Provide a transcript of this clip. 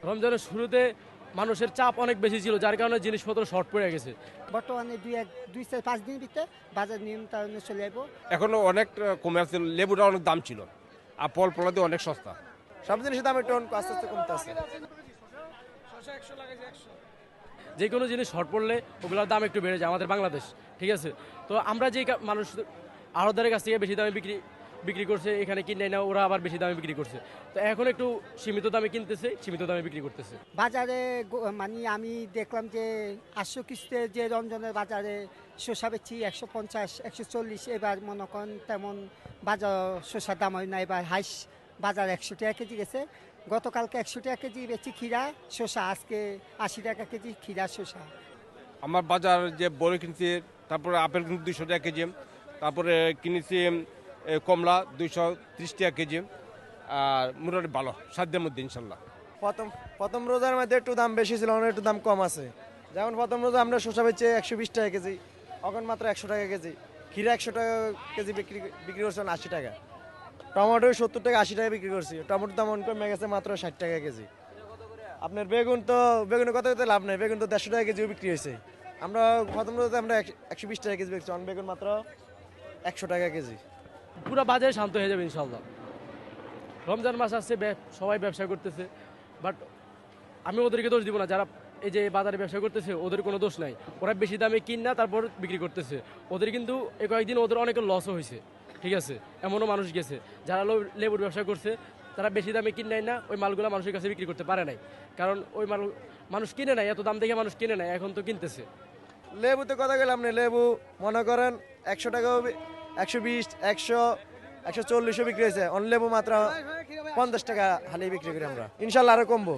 রমজানের শুরুতে মানুষের চাপ অনেক বেশি ছিল, যার কারণে জিনিসপত্র শর্ট পড়ে গেছে। বর্তমানে দুই চার 5 দিনের ভিতরে বাজার নিয়ন্ত্রণে চলে যাবো। এখনো অনেক কমে আছে, লেবুটা অনেক দাম ছিল আর ফল ফলাদি অনেক সস্তা। সব জিনিসের দাম একটু আস্তে আস্তে কমতে আছে। যে কোনো জিনিস শর্ট পড়লে ওগুলোর দাম একটু বেড়ে যায় আমাদের বাংলাদেশ, ঠিক আছে। তো আমরা যে মানুষ আড়তদারের কাছ থেকে বেশি দামে বিক্রি করছে, এখানে কিনে না ওরা আবার বেশি দামে বিক্রি করছে। তো এখন একটু সীমিত দামে কিনতেছে, সীমিত দামে বিক্রি করতেছে। বাজারে মানে আমি দেখলাম যে 800 কিস্তে যে রমজানের বাজারে শসা বেচি 150 140, এবার মনে করেন তেমন বাজার শসার দাম হয় না। এবার হাইস বাজার 100 টাকা কেজি গেছে। গতকালকে 100 টাকা কেজি বেচি ক্ষীরা শসা, আজকে 80 টাকা কেজি ক্ষীরা শসা। আমার বাজার যে বড় কিনছি, তারপরে আপেল কিন্তু 200 টাকা কেজি, তারপরে কিনেছি কমলা 230 টাকা কেজি। আর মোটামুটি ভালো সাধ্যের মধ্যে ইনশাল্লাহ। প্রথম রোজার মধ্যে একটু দাম বেশি ছিল, এখন একটু দাম কম আছে। যেমন প্রথম রোজা আমরা শসা বেচে 120 টাকা কেজি, এখন মাত্র 100 টাকা কেজি। ক্ষীরা 100 টাকা কেজি বিক্রি করছেন 80 টাকা। টমেটো 70 টাকা 80 টাকা বিক্রি করছি। টমেটোর দাম কমে গেছে মাত্র 60 টাকা কেজি। আপনার বেগুনের কথা লাভ নেই, বেগুন তো 150 টাকা কেজিও বিক্রি হয়েছে। আমরা প্রথম রোজাতে আমরা 120 টাকা কেজি বেচছি, বেগুন মাত্র 100 টাকা কেজি। পুরো বাজারে শান্ত হয়ে যাবে ইনশাল্লাহ। রমজান মাস আসছে, সবাই ব্যবসা করতেছে, বাট আমি ওদেরকে দোষ দিব না। যারা এই যে বাজারে ব্যবসা করতেছে ওদের কোনো দোষ নাই, ওরা বেশি দামে কিনা তারপর বিক্রি করতেছে। ওদের কিন্তু এই কয়েকদিন ওদের অনেক লসও হয়েছে, ঠিক আছে। এমনও মানুষ গেছে যারা লেবুর ব্যবসা করছে, তারা বেশি দামে কিনে না, ওই মালগুলো মানুষের কাছে বিক্রি করতে পারে নাই, কারণ ওই মাল মানুষ কিনে নাই, এত দাম দেখে মানুষ কিনে নাই, এখন তো কিনতেছে। লেবুতে কথা গেলাম না, লেবু মনে করেন 100 টাকা 120 100 140 বিক্রি হয়েছে। অন লেবু মাত্র 50 টাকা হালি বিক্রি করি আমরা, ইনশাল্লাহ আরো কমবো।